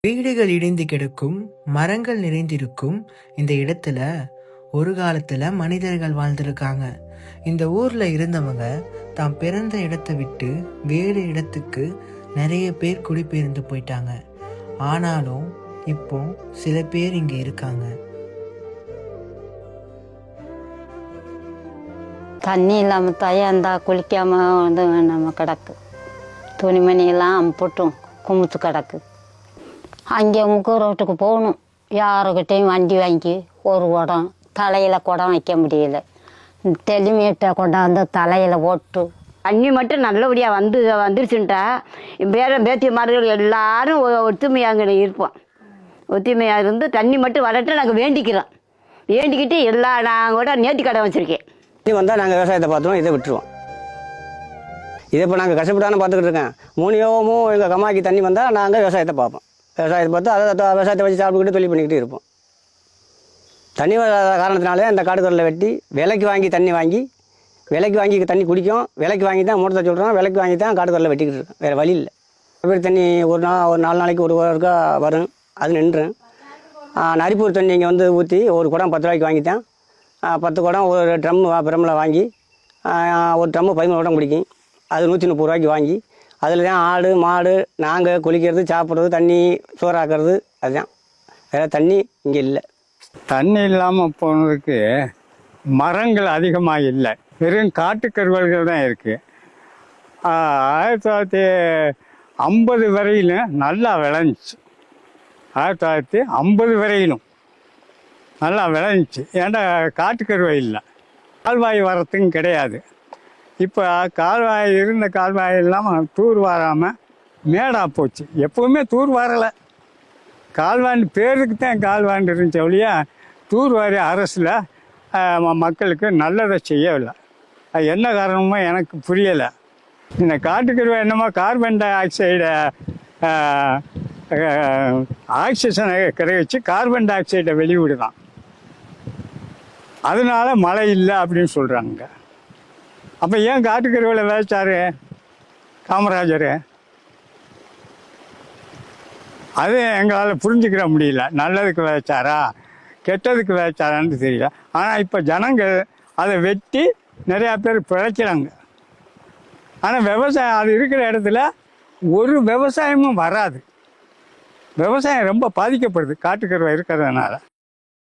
வீடுகள் இடிந்து கிடக்கும், மரங்கள் நிறைந்திருக்கும் இந்த இடத்துல ஒரு காலத்துல மனிதர்கள் வாழ்ந்திருக்காங்க. இந்த ஊர்ல இருந்தவங்க தாம் பிறந்த இடத்தை விட்டு வேறு இடத்துக்கு நிறைய பேர் குடிபெயர்ந்து போயிட்டாங்க. ஆனாலும் இப்போ சில பேர் இங்க இருக்காங்க. தண்ணி இல்லாமல் தயாந்தா குளிக்காம வந்து நம்ம கிடக்கு. துணிமணியெல்லாம் அம்புட்டும் குமுத்து கிடக்கு. அங்கே முக்கு ரோட்டுக்கு போகணும். யாருக்கிட்டையும் வண்டி வாங்கி ஒரு குடம், தலையில் குடம் வைக்க முடியல. தெளிமீட்டை கொண்டாந்து தலையில் போட்டு தண்ணி மட்டும் நல்லபடியாக வந்துருச்சுட்டா பேத்திய மார்கள் எல்லாரும் ஒத்துமையாக இருப்போம். ஒத்துமையாக இருந்து தண்ணி மட்டும் வரட்டும் நாங்கள் வேண்டிக்கிறோம். வேண்டிக்கிட்டு நான் கூட நேர்த்தி கடை வச்சுருக்கேன். தண்ணி வந்தால் நாங்கள் விவசாயத்தை பார்த்தோம், இதை விட்டுருவோம். இதை இப்போ நாங்கள் கஷ்டப்பட்டானு பார்த்துக்கிட்டு இருக்கேன். 3 யோகமும் எங்கள் கம்மாய்க்கு தண்ணி வந்தால் நாங்கள் விவசாயத்தை பார்ப்போம். விவசாயத்தை பார்த்து அதை விவசாயத்தை வச்சு சாப்பிட்டுக்கிட்டு தொழில் பண்ணிக்கிட்டு இருப்போம். தண்ணி வராத காரணத்தினாலே அந்த காடுகளில் வெட்டி விலைக்கு வாங்கி தண்ணி வாங்கி தண்ணி குடிக்கும். விலைக்கு வாங்கி தான் மூட்டத்தை சொல்கிறோம். விலைக்கு வாங்கி தான் காடுகளில் வெட்டிக்கிட்டு இருக்கோம். வேறு வழி இல்லை. தண்ணி ஒரு 4 நாளைக்கு ஒரு ஒருக்கா வரும், அது நின்றும். நரிப்பூர் தண்ணி இங்கே வந்து ஊற்றி ஒரு குடம் 10 ரூபாய்க்கு வாங்கித்தான். 10 குடம் ஒரு ட்ரம்மில் வாங்கி ஒரு ட்ரம்மு 13 குடம் குடிக்கும். அது 130 ரூபாய்க்கு வாங்கி அதில் தான் ஆடு மாடு நாங்கள் குளிக்கிறது, சாப்பிட்றது, தண்ணி சோறாக்குறது. அதுதான், வேறு தண்ணி இங்கே இல்லை. தண்ணி இல்லாமல் போனதுக்கு மரங்கள் அதிகமாக இல்லை, வெறும் காட்டுக்கருவல்கள் தான் இருக்குது. 1950 வரையிலும் நல்லா விளைஞ்சிச்சு. 1950 வரையிலும் நல்லா விளைஞ்சிச்சு. ஏன்னா காட்டுக்கருவை இல்லை, கால்வாய் வரத்துக்கும் கிடையாது. இப்போ கால்வாய் இருந்த கால்வாய் இல்லாமல் தூர் வாராமல் மேடாக போச்சு. எப்போவுமே தூர் வரலை. கால்வாண்டு பேருக்கு தான் கால்வாண்டு இருந்துச்சு ஒழியா தூர் வாரி அரசில் மக்களுக்கு நல்லதை செய்யவில்லை. அது என்ன காரணமோ எனக்கு புரியலை. இந்த காட்டுக்கருவை என்னமோ கார்பன் டை ஆக்சைடை ஆக்சிஜனை கிரகிச்சு கார்பன் டை ஆக்சைடை வெளிவிடுதான். அதனால மழை இல்லை அப்படின்னு சொல்கிறாங்க. அப்போ ஏன் காட்டுக்கருவையில் விதைச்சாரு காமராஜர்? அது எங்களால் புரிஞ்சுக்கிற முடியல. நல்லதுக்கு விதைச்சாரா கெட்டதுக்கு விதைச்சாரான்னு தெரியல. ஆனால் இப்போ ஜனங்கள் அதை வெட்டி நிறையா பேர் பிழைக்கிறாங்க. ஆனால் விவசாயம் அது இருக்கிற இடத்துல ஒரு விவசாயமும் வராது. விவசாயம் ரொம்ப பாதிக்கப்படுது காட்டுக்கருவை இருக்கிறதுனால.